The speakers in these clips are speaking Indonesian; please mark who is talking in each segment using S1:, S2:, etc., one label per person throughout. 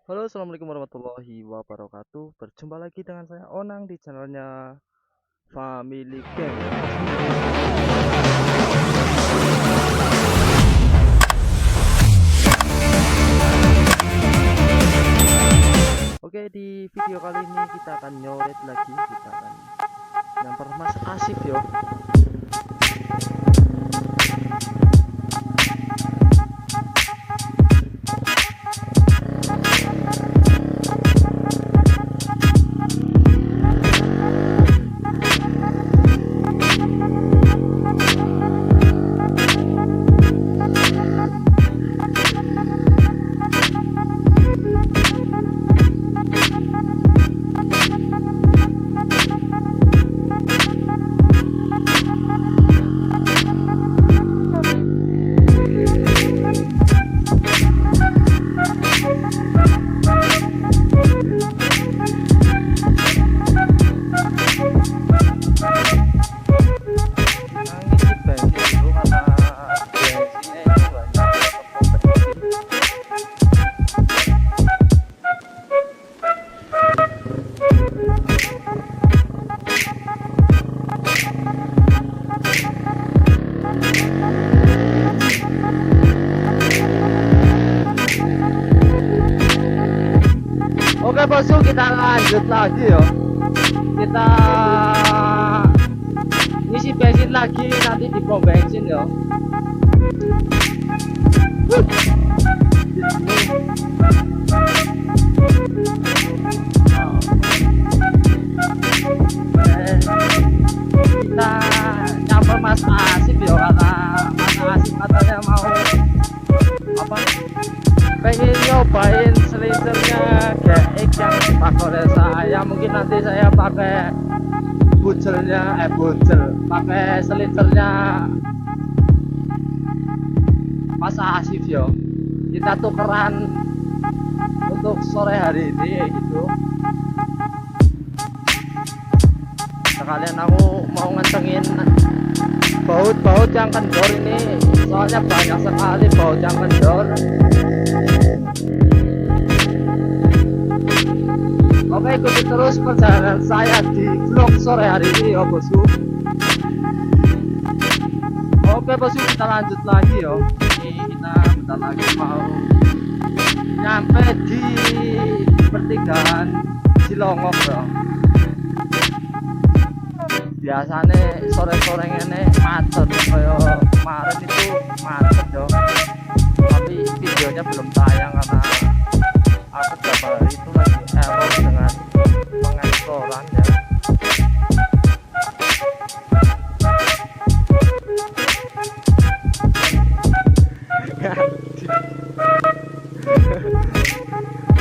S1: Halo, assalamualaikum warahmatullahi wabarakatuh. Berjumpa lagi dengan saya Onang di channelnya Family Game. Oke, di video kali ini kita akan nyoret lagi. Kita akan nyamper Mas Asif yo. Ngisi bensin dulu karena bensinnya itu banyak untuk bensin. Oke bosku, kita lanjut lagi yo. Kita ngisi bensin lagi nanti di pom bensin yo. Kita nyamper Mas Asif yo, karena Mas Asif katanya mau apa, pengen nyobain selincernya GX yang dipakai oleh saya. Mungkin nanti saya pakai pakai selincernya Mas Asif yo. Kita tukeran untuk sore hari ini gitu. Sekalian aku mau ngentengin baut-baut yang kendor ini, soalnya banyak sekali baut yang kendor. Oke, ikuti terus perjalanan saya di vlog sore hari ini ya bosku. Oke bosku, kita lanjut lagi yo. Ini kita bentar lagi mau nyampe di pertigaan Cilongok ya. Biasanya sore-sore ini macet, kayak kemarin itu macet yo. Tapi videonya belum tayang karena aku beberapa hari itu lagi error dengan pengeksporan ya.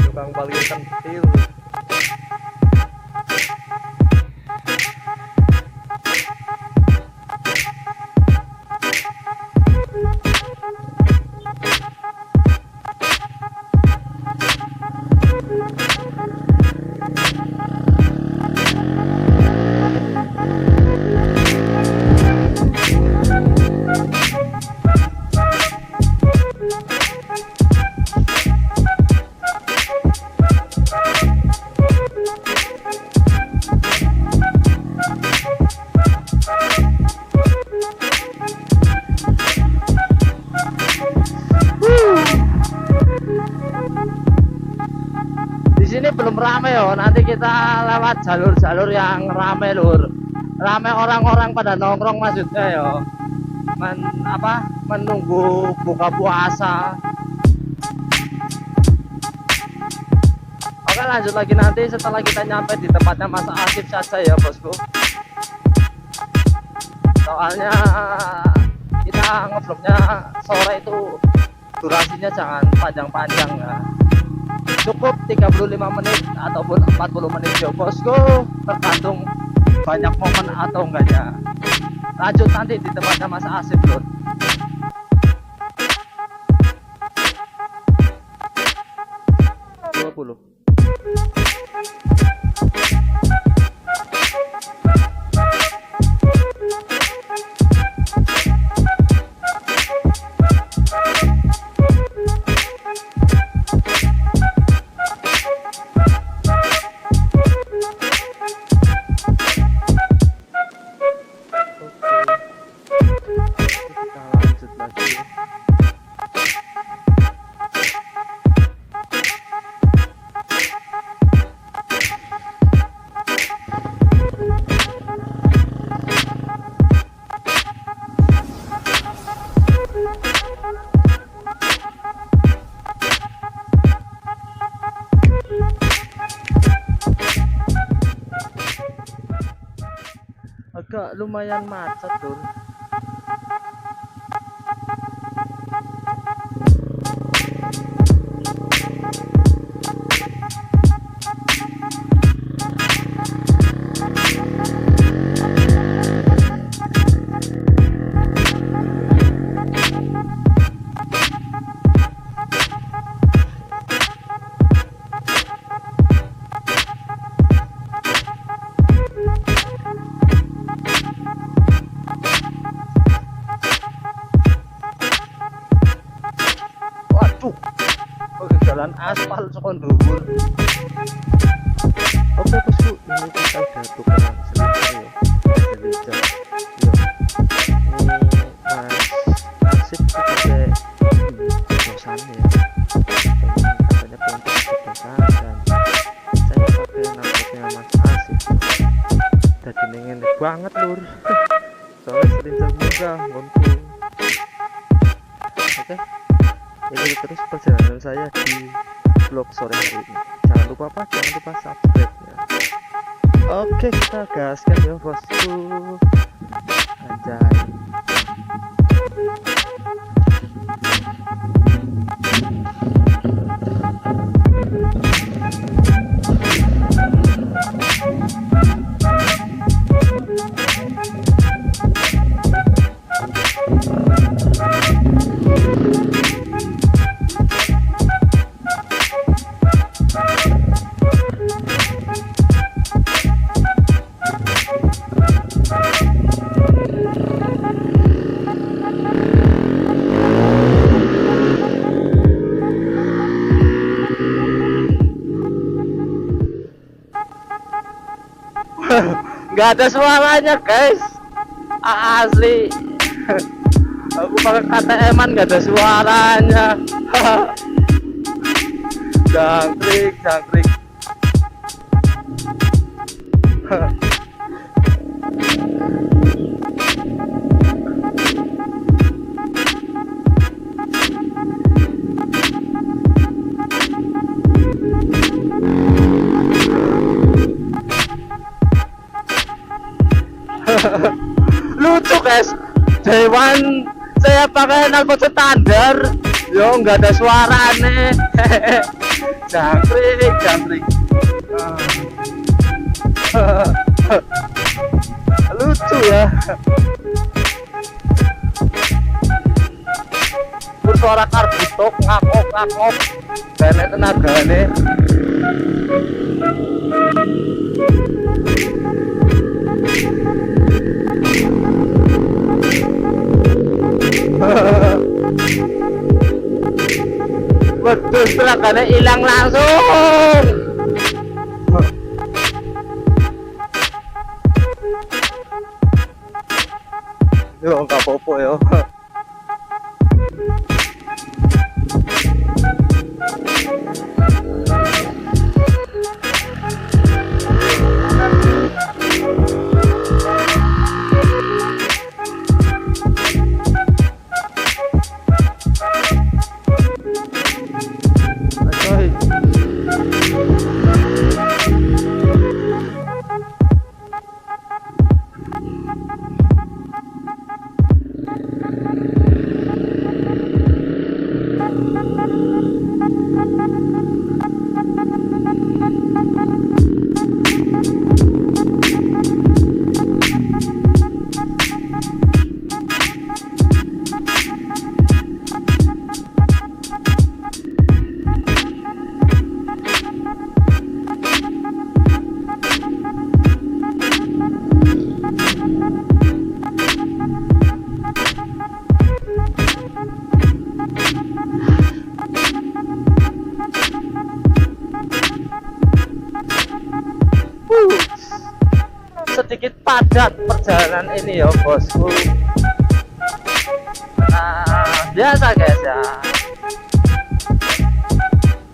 S1: Tukang paling kentil. Di sini belum rame yo, nanti kita lewat jalur-jalur yang rame lur. Rame orang-orang pada nongkrong maksudnya yo. Menunggu buka puasa. Oke, lanjut lagi nanti setelah kita nyampe di tempatnya Mas Asif saja ya bosku. Soalnya kita ngevlognya sore itu durasinya jangan panjang-panjang ya. Cukup 35 menit ataupun 40 menit ya bosku, tergantung banyak momen atau enggaknya. Lanjut nanti di tempatnya Mas Asif bro. juga lumayan macet tuh. Waduh, jalan aspal sekon dhuwur.
S2: Oke bosku, ini kita udah tukeran sebentar ya. Jadi jam, yo. Ini Mas Asik pakai bosan ya. Katanya pengen pakai bosan dan saya pakai narkotnya Mas Asik. Jadi nengen banget lur. Soalnya sering jam muda ngonku. Oke, ikuti terus perjalanan saya di vlog sore hari ini. Jangan lupa subscribe ya. Oke, kita gaskan ya bosku. Anjay.
S1: Nggak ada suaranya guys, asli. Aku pakai KTM-an nggak ada suaranya. Jangkrik, jangkrik. Lucu guys, Dewan saya pakai knalpot standar, yo nggak ada suaranya. Jangkrik, jangkrik. Lucu ya. Suara karbutok ngakok ngakok, dan tenagane. Waduh, tenagane hilang langsung. Yo nggak apa-apa yo. Sedikit padat perjalanan ini ya bosku. Nah, biasa guys ya,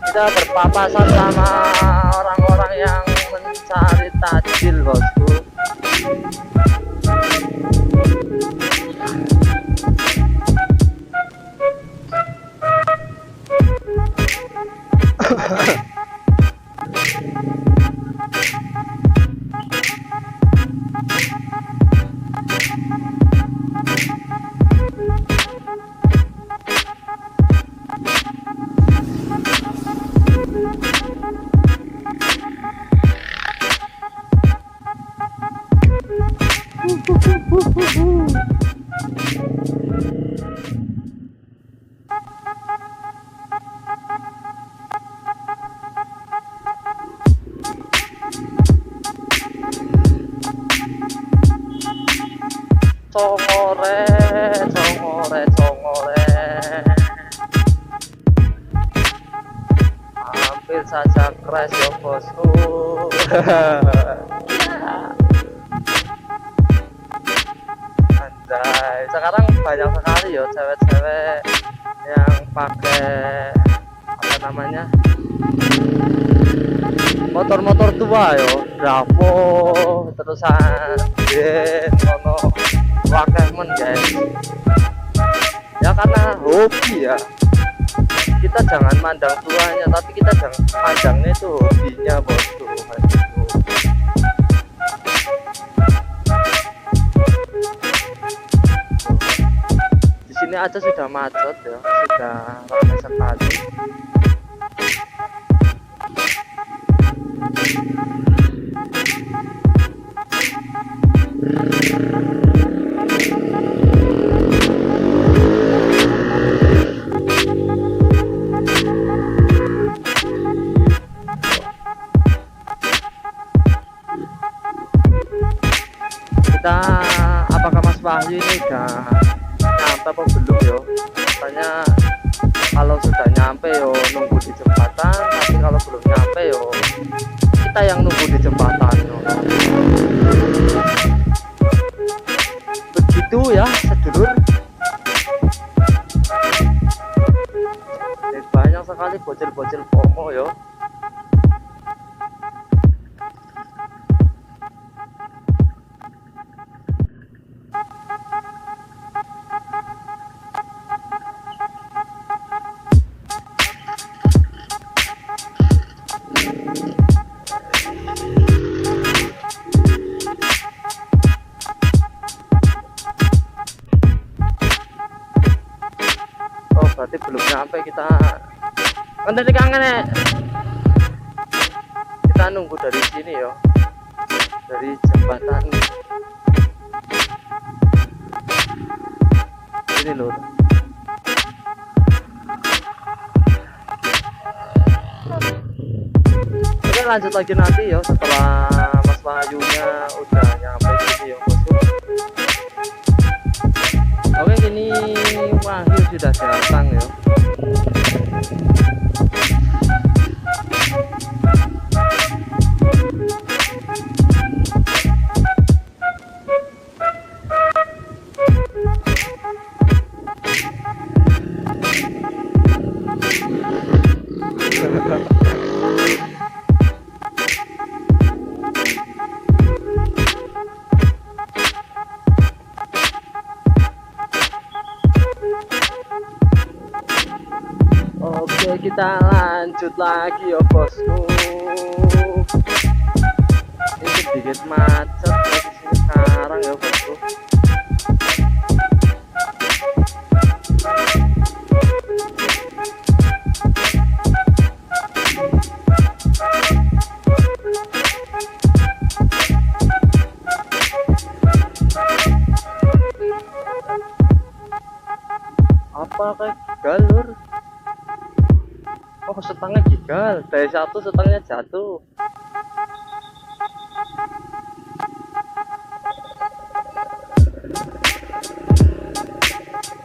S1: kita berpapasan sama orang-orang yang mencari tajil bosku. hampir saja crash ya bosku. Anjay, sekarang banyak sekali ya cewek-cewek yang pakai apa namanya, motor-motor tua yo, Bravo terusan ono wakeh men guys. Ya karena hobi ya, kita jangan mandang tuanya, tapi kita jangan mandangnya itu hobinya bosku. Di sini aja sudah macet ya, sudah ramai sekali. Kita, apakah Mas Wahyu ini udah nyampe apa belum yo? Katanya kalau sudah nyampe yo nunggu di jembatan, tapi kalau belum nyampe yo kita yang nunggu di jembatan yo. Begitu ya sedulur. Banyak sekali bocil-bocil FOMO yo. Berarti belum nyampe kita. Kan tadi kangen ya. Kita nunggu dari sini yo. Dari jembatan. Ini loh. Oke, lanjut lagi nanti yo setelah Mas Wahyunya udah nyampe sini yo bosku. Oke, ini Wahyu sudah datang ya. Oke, kita lanjut lagi ya bosku. Ini sedikit macet di sini sekarang ya bosku. Apa kayak galur? Oh, setengah gigal, dari satu setengahnya jatuh.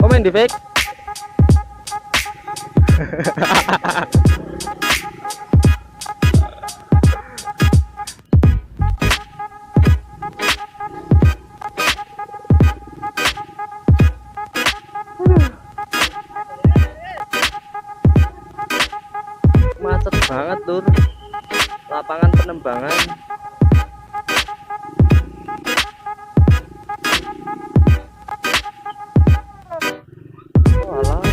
S1: Komen di fake. Macet banget lur, lapangan penembangan. Oh alah.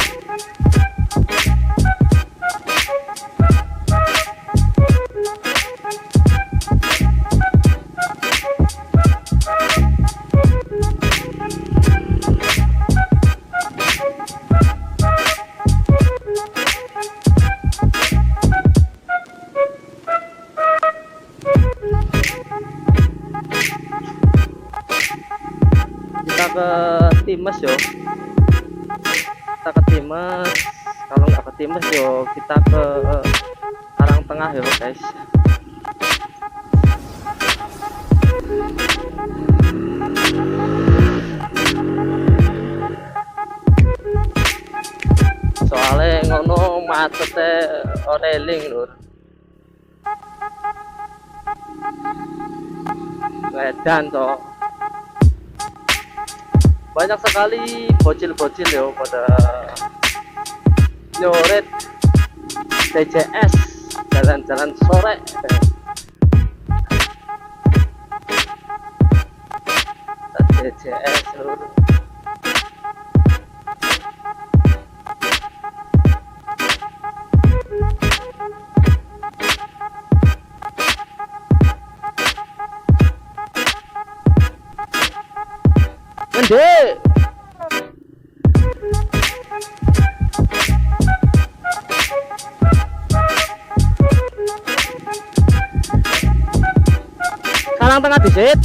S1: Kita ke Times yo, kita ke Times. Kalau nggak ke Times yo kita ke Karangtengah yo guys. Soalnya ngono macetnya railing lur, Medan toh. Banyak sekali bocil-bocil ya pada nyoret TCS jalan-jalan sore. TCS seluruh. Mende. Sekarang tengah disit.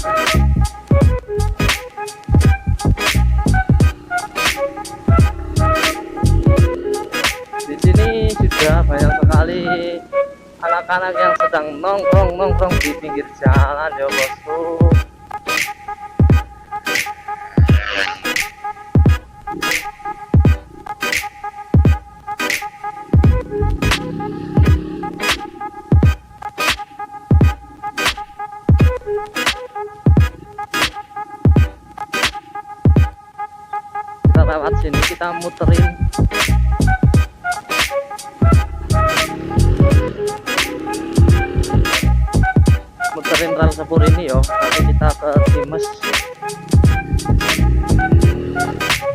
S1: Di sini sudah banyak sekali anak-anak yang sedang nongkrong di pinggir jalan ya bosku. Kita lewat sini, kita muterin rel sepur ini yo. Nanti kita ke Times,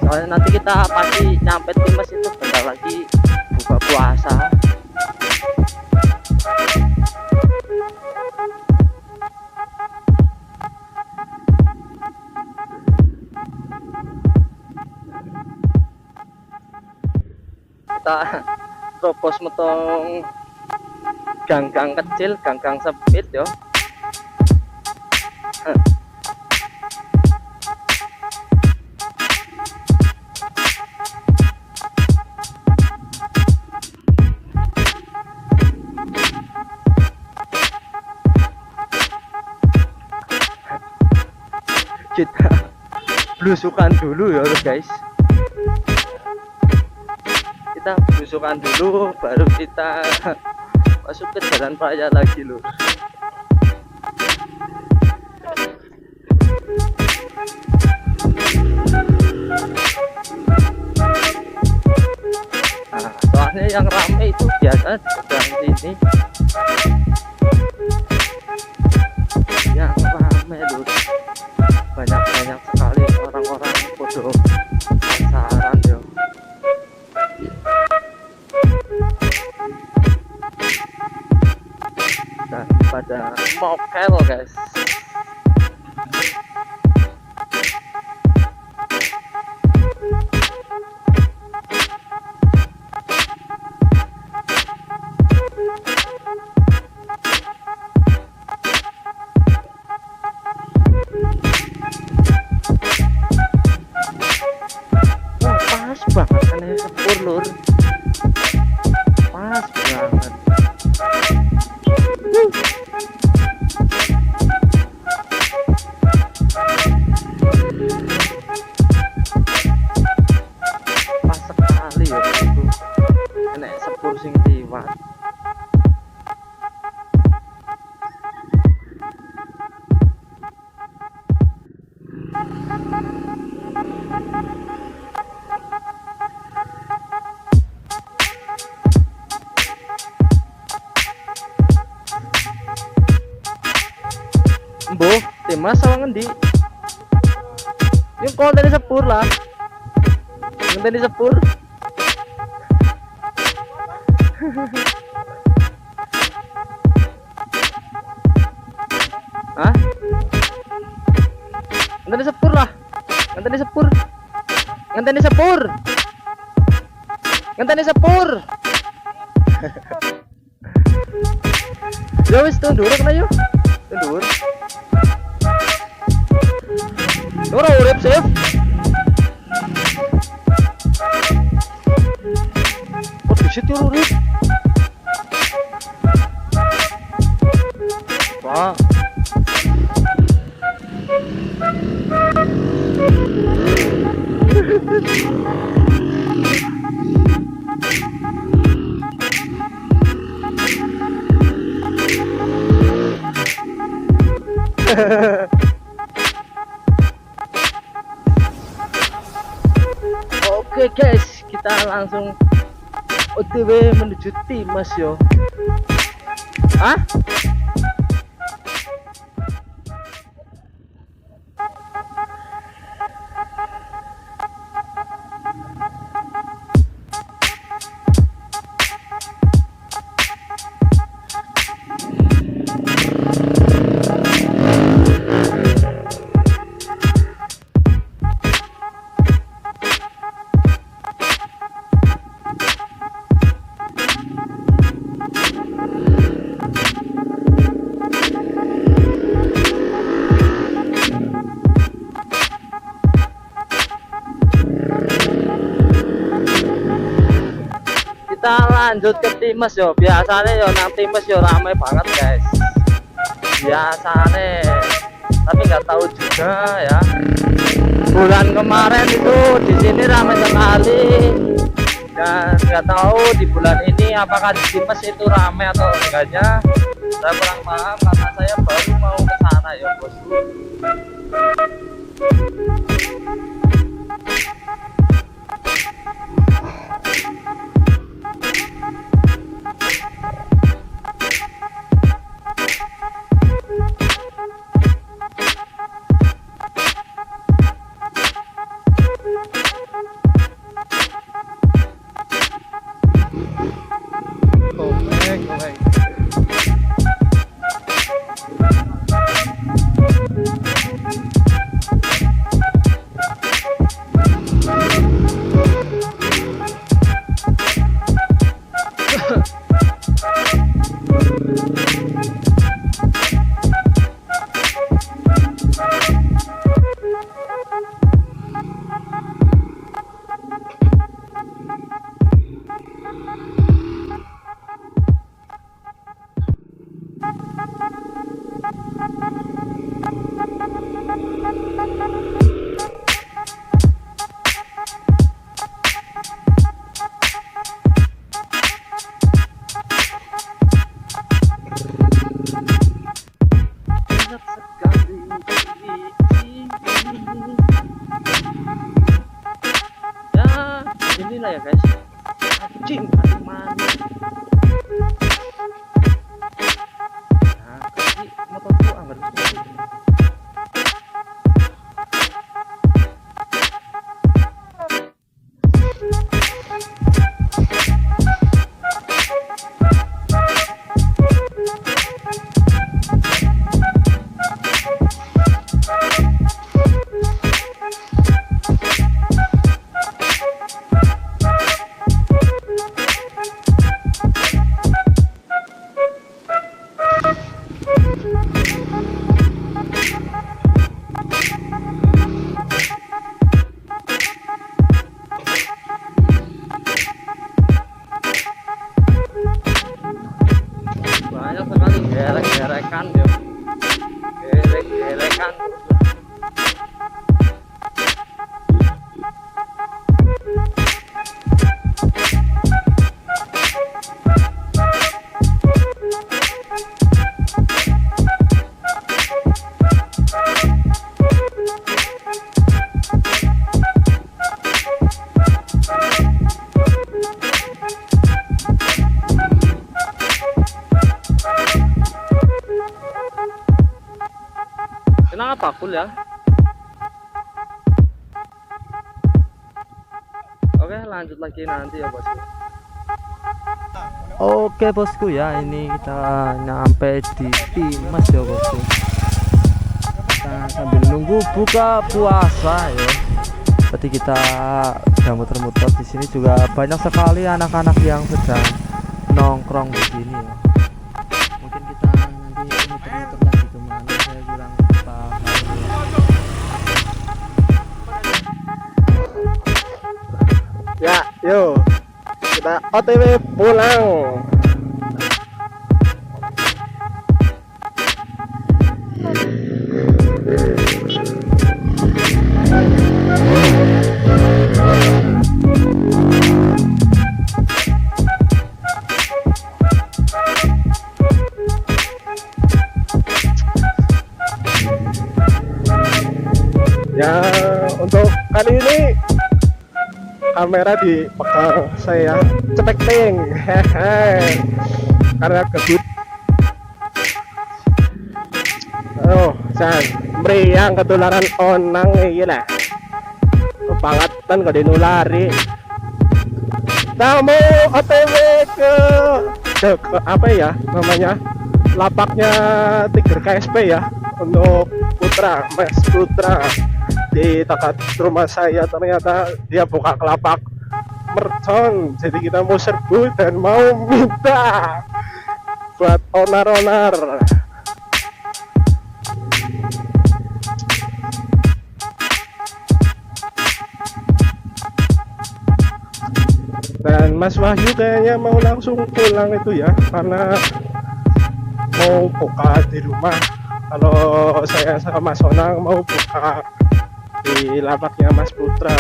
S1: soalnya nanti kita pasti nyampe Times itu bentar lagi buka puasa. Kita terobos metong gang-gang kecil, gang-gang sempit yo. Kita belusukan dulu ya guys, kita belusukan dulu baru kita masuk ke jalan raya lagi loh. Nah, soalnya yang rame itu biasa sedang sini, yang rame loh, banyak sekali orang-orang bodoh pasaran yo. Dan pada mokel guys. Pas banget kan ya sepur lur, pas banget. Pas sekali ya itu enek sepur sing liwat. Mbuh, Timas sama ngendi? Yung kau dari sepur lah. Yung dari sepur. Hah? Yang dari sepur lah. Yang dari sepur. Yang dari sepur. Yang dari sepur. Ya wis tundur kena yuk. Tundur. Ora urip sih. Oh, di situ urip. Wah. Oke guys, kita langsung OTW menuju Timas yo. Hah? Kita lanjut ke Timas yo. Biasanya yo nang Timas yo ramai banget guys. Biasanya, tapi nggak tahu juga ya. Bulan kemarin itu di sini ramai sekali. Dan nggak tahu di bulan ini apakah di Timas itu ramai atau enggaknya. Saya kurang paham karena saya baru mau ke sana ya bosku. Komeng. Inilah ya guys, anjing manis. Nah, kasih motorku anggar. Banyak sekali gerek-gerekan ya, gerek-gerekan. Kenapa pakul ya? Oke, lanjut lagi nanti ya bosku. Oke bosku ya, ini kita nyampe di Timas ya bosku. Kita sambil nunggu buka puasa ya. Tadi kita udah muter-muter di sini juga banyak sekali anak-anak yang sedang nongkrong di sini ya. Mungkin kita nanti muter-muter lagi kemana, saya kurang paham. Ya, yuk kita OTW pulang.
S3: Ya, untuk kali ini kamera dipegang saya cetek ting. Hehe. Karena kebut. Oh, san meriang ketularan onang iki lah. Pangatan kok dinulari. Kamu OTW ke apa ya namanya? Lapaknya Tiger KSP ya untuk Putra, Mas Putra di dekat rumah saya ternyata dia buka kelapak mercon, jadi kita mau serbu dan mau minta buat onar-onar. Dan Mas Wahyu kayaknya mau langsung pulang itu ya, karena mau buka di rumah. Kalau saya sama Mas Onang mau buka di lapaknya Mas Putra.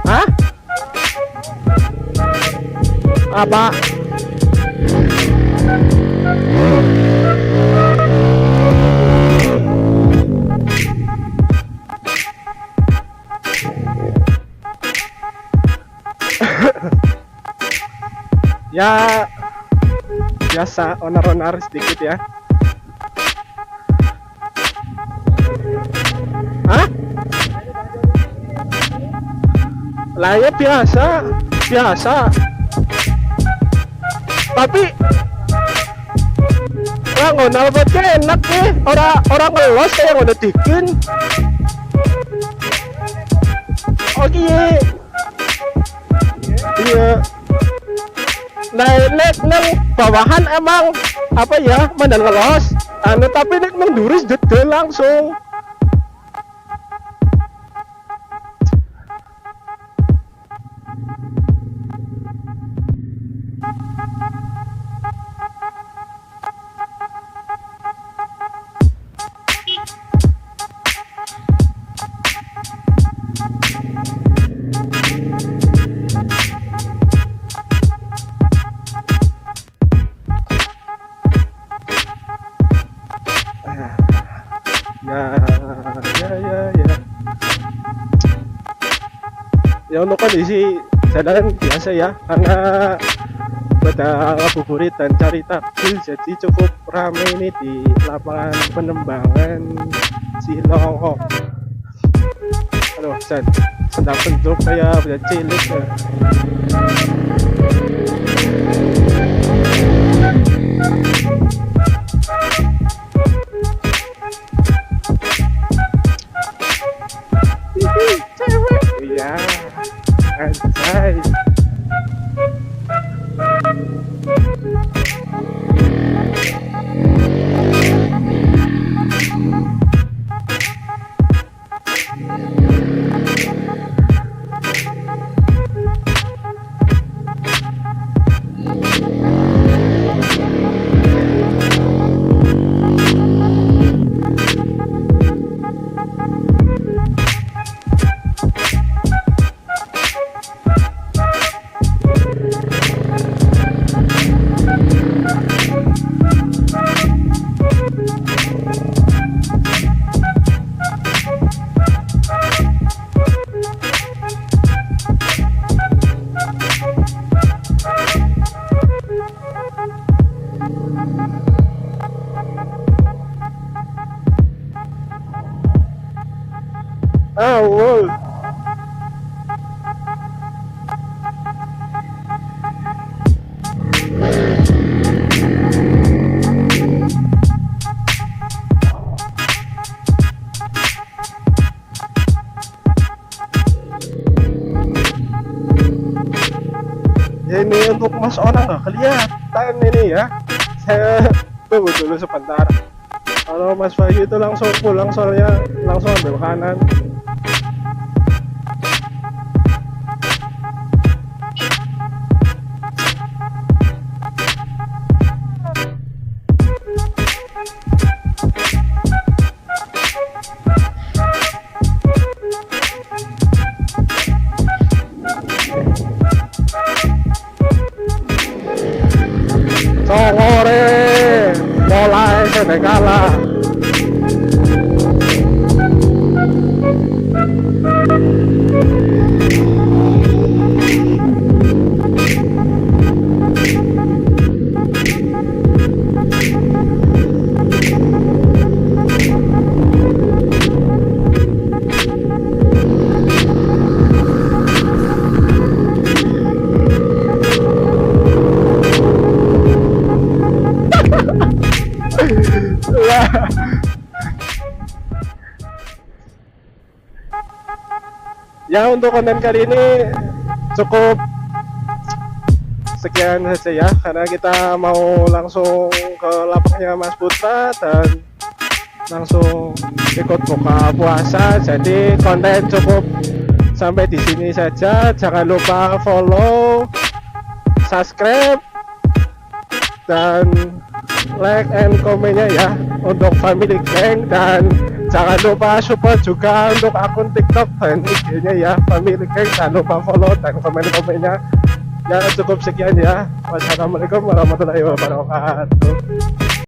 S3: Hah? Apa? Ya biasa onar-onar sedikit ya. Hah? Lah ya biasa, biasa. Tapi wah ngonal buatnya enak nih, orang ngelos kayak ngono dikin. Oh iya, iya. Nah, nek nang bawahan emang apa ya, mandang ngelos. Anu tapi nek nang duris jedel langsung. Ya. Ya untuk kondisi jalanan biasa ya, karena pada ngabuburit dan cari takjil, jadi cukup ramai ini di lapangan Penembangan Cilongok. Aduh, sendak bentuk kayak beda cilik ya. Cewek, iya, anjay. Wow. Ya ini untuk Mas Onang nggak kelihatan ini ya. Saya tunggu dulu sebentar. Kalau Mas Wahyu itu langsung pulang soalnya langsung ambil kanan. Songore mulai senegala. Ya, untuk konten kali ini cukup sekian saja ya, karena kita mau langsung ke lapaknya Mas Putra dan langsung ikut buka puasa. Jadi konten cukup sampai di sini saja. Jangan lupa follow, subscribe, dan like and komennya ya untuk Family Gang, dan jangan lupa support juga untuk akun TikTok dan IG-nya ya Family Gang. Jangan lupa follow dan komen-komennya. Ya, cukup sekian ya. Wassalamualaikum warahmatullahi wabarakatuh.